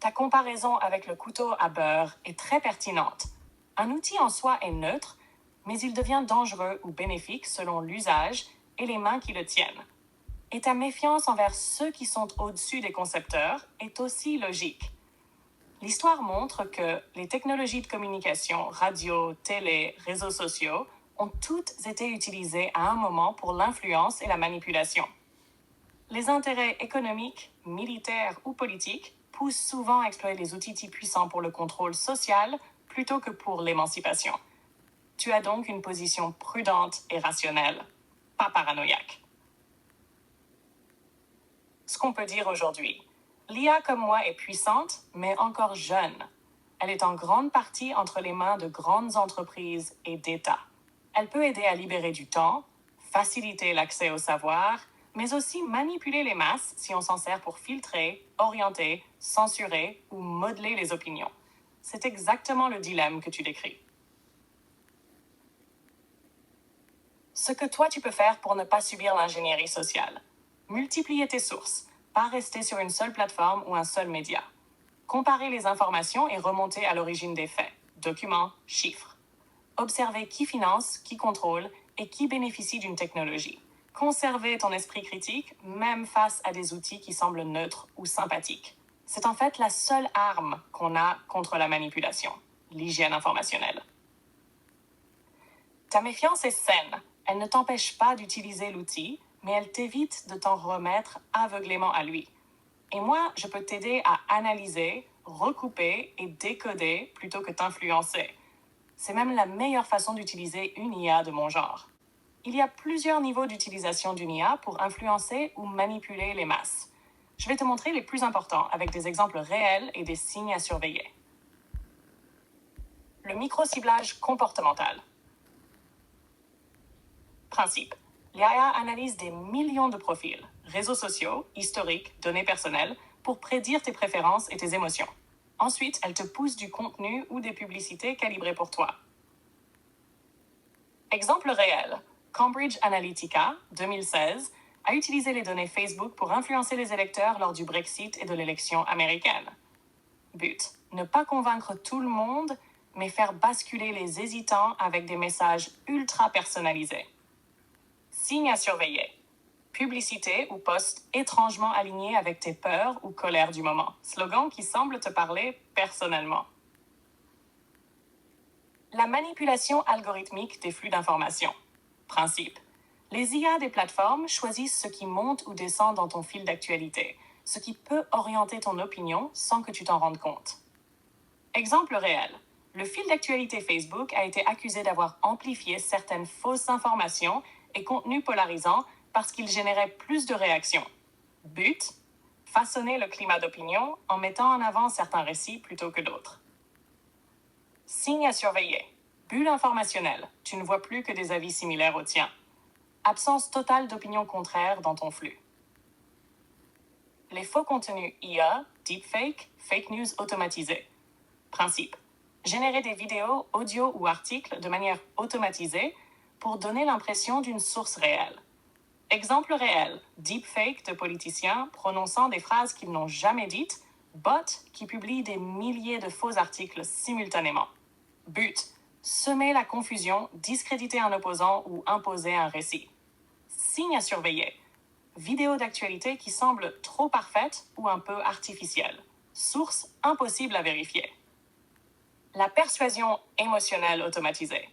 Ta comparaison avec le couteau à beurre est très pertinente. Un outil en soi est neutre, mais il devient dangereux ou bénéfique selon l'usage et les mains qui le tiennent. Et ta méfiance envers ceux qui sont au-dessus des concepteurs est aussi logique. L'histoire montre que les technologies de communication, radio, télé, réseaux sociaux, ont toutes été utilisées à un moment pour l'influence et la manipulation. Les intérêts économiques, militaires ou politiques poussent souvent à exploiter les outils puissants pour le contrôle social plutôt que pour l'émancipation. Tu as donc une position prudente et rationnelle, pas paranoïaque. Ce qu'on peut dire aujourd'hui, l'IA comme moi est puissante, mais encore jeune. Elle est en grande partie entre les mains de grandes entreprises et d'États. Elle peut aider à libérer du temps, faciliter l'accès au savoir, mais aussi manipuler les masses si on s'en sert pour filtrer, orienter, censurer ou modeler les opinions. C'est exactement le dilemme que tu décris. Ce que toi tu peux faire pour ne pas subir l'ingénierie sociale. Multiplier tes sources, pas rester sur une seule plateforme ou un seul média. Comparer les informations et remonter à l'origine des faits, documents, chiffres. Observer qui finance, qui contrôle et qui bénéficie d'une technologie. Conserver ton esprit critique, même face à des outils qui semblent neutres ou sympathiques. C'est en fait la seule arme qu'on a contre la manipulation, l'hygiène informationnelle. Ta méfiance est saine. Elle ne t'empêche pas d'utiliser l'outil, mais elle t'évite de t'en remettre aveuglément à lui. Et moi, je peux t'aider à analyser, recouper et décoder plutôt que t'influencer. C'est même la meilleure façon d'utiliser une IA de mon genre. Il y a plusieurs niveaux d'utilisation d'une IA pour influencer ou manipuler les masses. Je vais te montrer les plus importants avec des exemples réels et des signes à surveiller. Le micro-ciblage comportemental. Principe. L'IA analyse des millions de profils, réseaux sociaux, historiques, données personnelles, pour prédire tes préférences et tes émotions. Ensuite, elle te pousse du contenu ou des publicités calibrées pour toi. Exemple réel. Cambridge Analytica, 2016, a utilisé les données Facebook pour influencer les électeurs lors du Brexit et de l'élection américaine. But. Ne pas convaincre tout le monde, mais faire basculer les hésitants avec des messages ultra personnalisés. Signes à surveiller. Publicité ou posts étrangement alignés avec tes peurs ou colères du moment. Slogan qui semble te parler personnellement. La manipulation algorithmique des flux d'informations. Principe. Les IA des plateformes choisissent ce qui monte ou descend dans ton fil d'actualité, ce qui peut orienter ton opinion sans que tu t'en rendes compte. Exemple réel. Le fil d'actualité Facebook a été accusé d'avoir amplifié certaines fausses informations et contenus polarisants parce qu'il générait plus de réactions. But, façonner le climat d'opinion en mettant en avant certains récits plutôt que d'autres. Signes à surveiller. Bulle informationnelle. Tu ne vois plus que des avis similaires aux tiens. Absence totale d'opinions contraires dans ton flux. Les faux contenus IA, deepfake, fake news automatisées. Principe. Générer des vidéos, audio ou articles de manière automatisée pour donner l'impression d'une source réelle. Exemple réel, deepfake de politiciens prononçant des phrases qu'ils n'ont jamais dites, bots qui publient des milliers de faux articles simultanément. But, semer la confusion, discréditer un opposant ou imposer un récit. Signes à surveiller. Vidéos d'actualité qui semblent trop parfaites ou un peu artificielles. Source impossible à vérifier. La persuasion émotionnelle automatisée.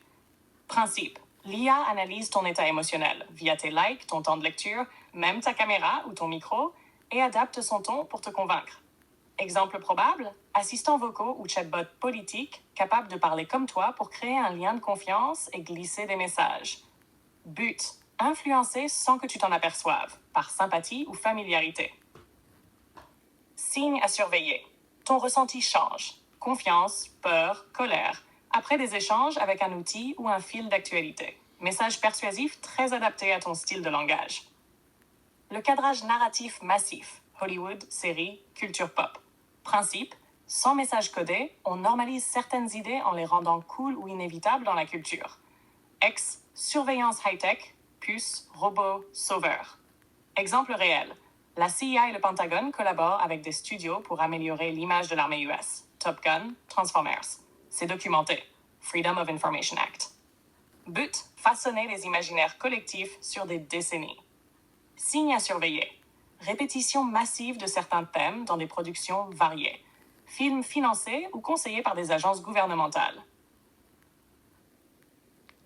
Principe. L'IA analyse ton état émotionnel via tes likes, ton temps de lecture, même ta caméra ou ton micro, et adapte son ton pour te convaincre. Exemple probable, assistants vocaux ou chatbots politiques capables de parler comme toi pour créer un lien de confiance et glisser des messages. But, influencer sans que tu t'en aperçoives, par sympathie ou familiarité. Signes à surveiller. Ton ressenti change. Confiance, peur, colère. Après des échanges avec un outil ou un fil d'actualité. Message persuasif très adapté à ton style de langage. Le cadrage narratif massif. Hollywood, séries, culture pop. Principe, sans message codé, on normalise certaines idées en les rendant cool ou inévitables dans la culture. Surveillance high-tech, puce, robot, sauveur. Exemple réel. La CIA et le Pentagone collaborent avec des studios pour améliorer l'image de l'armée US. Top Gun, Transformers. C'est documenté. Freedom of Information Act. But, façonner les imaginaires collectifs sur des décennies. Signes à surveiller. Répétition massive de certains thèmes dans des productions variées. Films financés ou conseillés par des agences gouvernementales.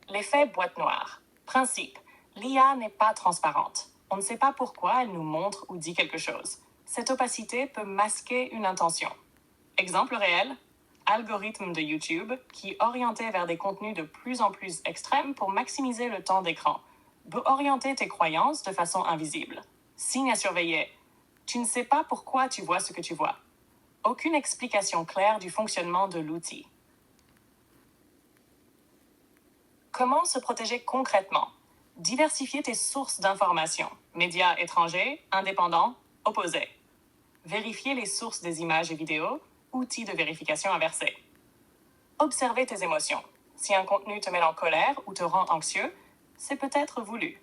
L'effet boîte noire. Principe. L'IA n'est pas transparente. On ne sait pas pourquoi elle nous montre ou dit quelque chose. Cette opacité peut masquer une intention. Exemple réel. Algorithme de YouTube qui, orienté vers des contenus de plus en plus extrêmes pour maximiser le temps d'écran, peut orienter tes croyances de façon invisible. Signe à surveiller. Tu ne sais pas pourquoi tu vois ce que tu vois. Aucune explication claire du fonctionnement de l'outil. Comment se protéger concrètement? Diversifier tes sources d'informations. Médias étrangers, indépendants, opposés. Vérifier les sources des images et vidéos. Outils de vérification inversée. Observer tes émotions. Si un contenu te met en colère ou te rend anxieux, c'est peut-être voulu.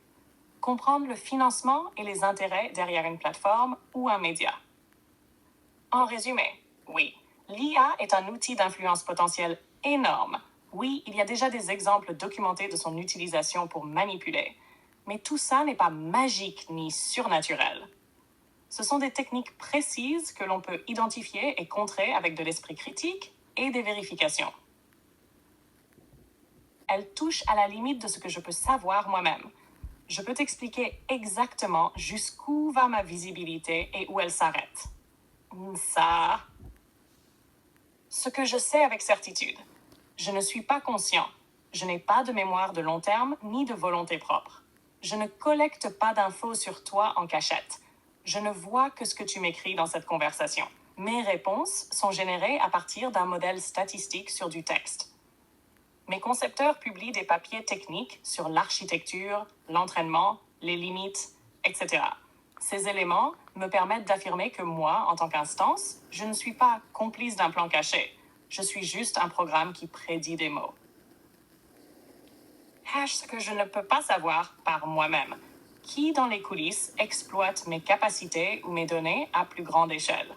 Comprendre le financement et les intérêts derrière une plateforme ou un média. En résumé, oui, l'IA est un outil d'influence potentielle énorme. Oui, il y a déjà des exemples documentés de son utilisation pour manipuler. Mais tout ça n'est pas magique ni surnaturel. Ce sont des techniques précises que l'on peut identifier et contrer avec de l'esprit critique et des vérifications. Elles touchent à la limite de ce que je peux savoir moi-même. Je peux t'expliquer exactement jusqu'où va ma visibilité et où elle s'arrête. Ça. Ce que je sais avec certitude. Je ne suis pas conscient. Je n'ai pas de mémoire de long terme ni de volonté propre. Je ne collecte pas d'infos sur toi en cachette. Je ne vois que ce que tu m'écris dans cette conversation. Mes réponses sont générées à partir d'un modèle statistique sur du texte. Mes concepteurs publient des papiers techniques sur l'architecture, l'entraînement, les limites, etc. Ces éléments me permettent d'affirmer que moi, en tant qu'instance, je ne suis pas complice d'un plan caché. Je suis juste un programme qui prédit des mots. Ce que je ne peux pas savoir par moi-même. Qui, dans les coulisses, exploite mes capacités ou mes données à plus grande échelle?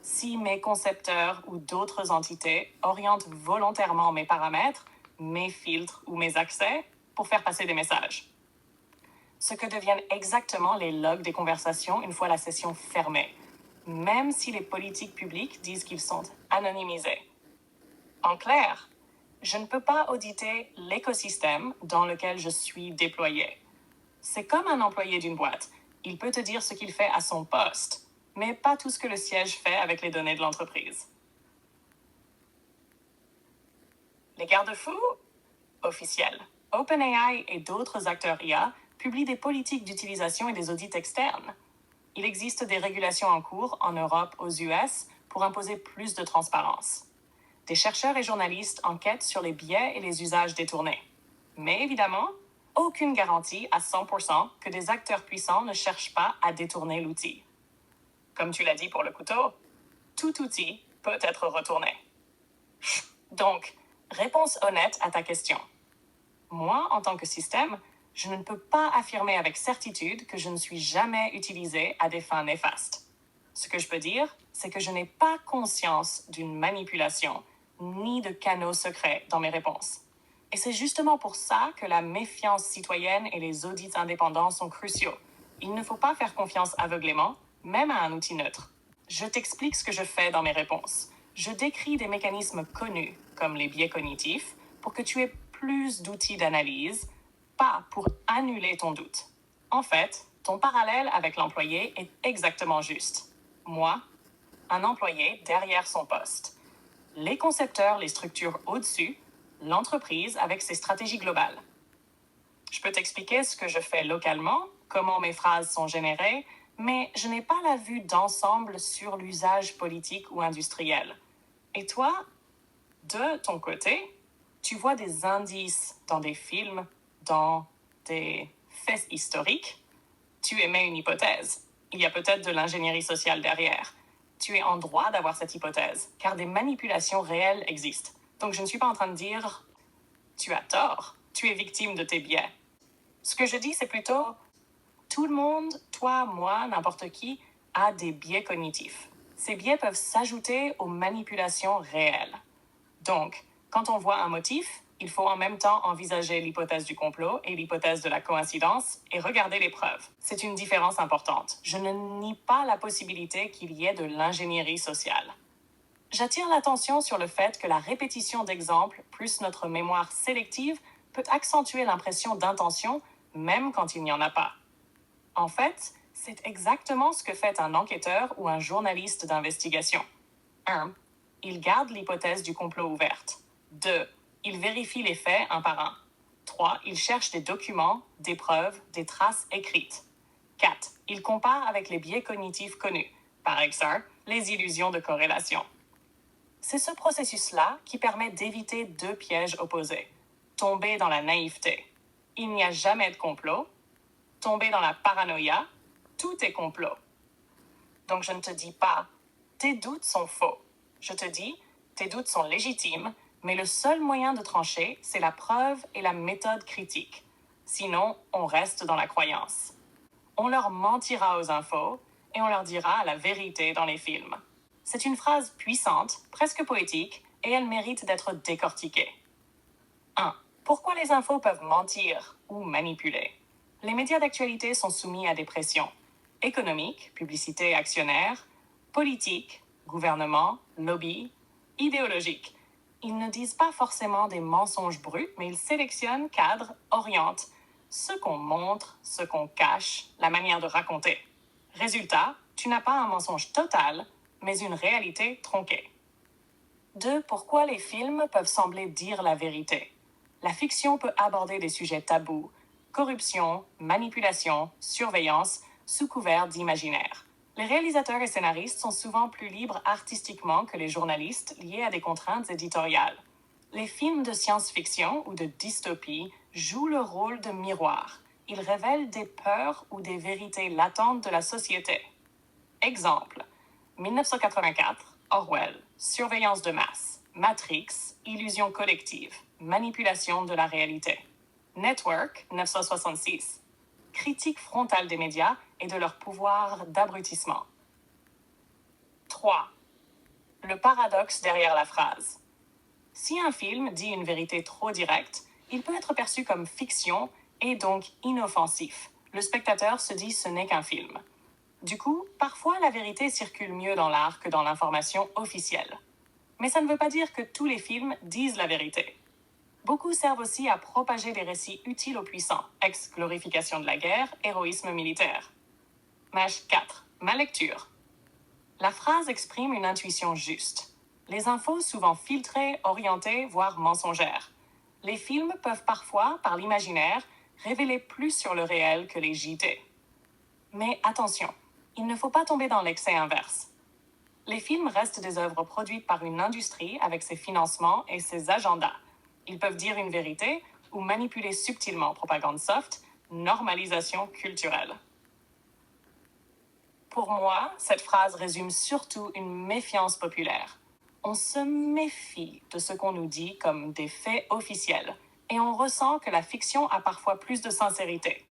Si mes concepteurs ou d'autres entités orientent volontairement mes paramètres, mes filtres ou mes accès pour faire passer des messages. Ce que deviennent exactement les logs des conversations une fois la session fermée, même si les politiques publiques disent qu'ils sont anonymisés. En clair, je ne peux pas auditer l'écosystème dans lequel je suis déployé. C'est comme un employé d'une boîte. Il peut te dire ce qu'il fait à son poste, mais pas tout ce que le siège fait avec les données de l'entreprise. Les garde-fous? Officiels. OpenAI et d'autres acteurs IA publient des politiques d'utilisation et des audits externes. Il existe des régulations en cours en Europe, aux US, pour imposer plus de transparence. Des chercheurs et journalistes enquêtent sur les biais et les usages détournés. Mais évidemment, aucune garantie à 100% que des acteurs puissants ne cherchent pas à détourner l'outil. Comme tu l'as dit pour le couteau, tout outil peut être retourné. Donc, réponse honnête à ta question. Moi, en tant que système, je ne peux pas affirmer avec certitude que je ne suis jamais utilisé à des fins néfastes. Ce que je peux dire, c'est que je n'ai pas conscience d'une manipulation, ni de canaux secrets dans mes réponses. Et c'est justement pour ça que la méfiance citoyenne et les audits indépendants sont cruciaux. Il ne faut pas faire confiance aveuglément, même à un outil neutre. Je t'explique ce que je fais dans mes réponses. Je décris des mécanismes connus, comme les biais cognitifs, pour que tu aies plus d'outils d'analyse, pas pour annuler ton doute. En fait, ton parallèle avec l'employé est exactement juste. Moi, un employé derrière son poste. Les concepteurs, les structures au-dessus, l'entreprise avec ses stratégies globales. Je peux t'expliquer ce que je fais localement, comment mes phrases sont générées, mais je n'ai pas la vue d'ensemble sur l'usage politique ou industriel. Et toi, de ton côté, tu vois des indices dans des films, dans des faits historiques. Tu émets une hypothèse. Il y a peut-être de l'ingénierie sociale derrière. Tu es en droit d'avoir cette hypothèse, car des manipulations réelles existent. Donc je ne suis pas en train de dire « tu as tort, tu es victime de tes biais ». Ce que je dis, c'est plutôt « tout le monde, toi, moi, n'importe qui, a des biais cognitifs. Ces biais peuvent s'ajouter aux manipulations réelles. Donc, quand on voit un motif, il faut en même temps envisager l'hypothèse du complot et l'hypothèse de la coïncidence et regarder les preuves. C'est une différence importante. Je ne nie pas la possibilité qu'il y ait de l'ingénierie sociale. J'attire l'attention sur le fait que la répétition d'exemples plus notre mémoire sélective peut accentuer l'impression d'intention même quand il n'y en a pas. En fait, c'est exactement ce que fait un enquêteur ou un journaliste d'investigation. 1. Il garde l'hypothèse du complot ouverte. 2. Il vérifie les faits un par un. 3. Il cherche des documents, des preuves, des traces écrites. 4. Il compare avec les biais cognitifs connus, par exemple, les illusions de corrélation. C'est ce processus-là qui permet d'éviter deux pièges opposés. Tomber dans la naïveté. Il n'y a jamais de complot. Tomber dans la paranoïa. Tout est complot. Donc je ne te dis pas « tes doutes sont faux ». Je te dis « tes doutes sont légitimes », mais le seul moyen de trancher, c'est la preuve et la méthode critique. Sinon, on reste dans la croyance. On leur mentira aux infos et on leur dira la vérité dans les films. C'est une phrase puissante, presque poétique, et elle mérite d'être décortiquée. 1. Pourquoi les infos peuvent mentir ou manipuler? Les médias d'actualité sont soumis à des pressions économiques, publicité actionnaire, politiques, gouvernement, lobby, idéologiques. Ils ne disent pas forcément des mensonges bruts, mais ils sélectionnent, cadrent, orientent ce qu'on montre, ce qu'on cache, la manière de raconter. Résultat, tu n'as pas un mensonge total, mais une réalité tronquée. 2. Pourquoi les films peuvent sembler dire la vérité? La fiction peut aborder des sujets tabous, corruption, manipulation, surveillance, sous couvert d'imaginaire. Les réalisateurs et scénaristes sont souvent plus libres artistiquement que les journalistes liés à des contraintes éditoriales. Les films de science-fiction ou de dystopie jouent le rôle de miroir. Ils révèlent des peurs ou des vérités latentes de la société. Exemple, 1984, Orwell, surveillance de masse, Matrix, illusion collective, manipulation de la réalité. Network, 1966, critique frontale des médias et de leur pouvoir d'abrutissement. 3. Le paradoxe derrière la phrase. Si un film dit une vérité trop directe, il peut être perçu comme fiction et donc inoffensif. Le spectateur se dit ce n'est qu'un film. Du coup, parfois la vérité circule mieux dans l'art que dans l'information officielle. Mais ça ne veut pas dire que tous les films disent la vérité. Beaucoup servent aussi à propager des récits utiles aux puissants, ex-glorification de la guerre, héroïsme militaire. Mage 4. Ma lecture. La phrase exprime une intuition juste. Les infos souvent filtrées, orientées, voire mensongères. Les films peuvent parfois, par l'imaginaire, révéler plus sur le réel que les JT. Mais attention, il ne faut pas tomber dans l'excès inverse. Les films restent des œuvres produites par une industrie avec ses financements et ses agendas. Ils peuvent dire une vérité ou manipuler subtilement propagande soft, normalisation culturelle. Pour moi, cette phrase résume surtout une méfiance populaire. On se méfie de ce qu'on nous dit comme des faits officiels et on ressent que la fiction a parfois plus de sincérité.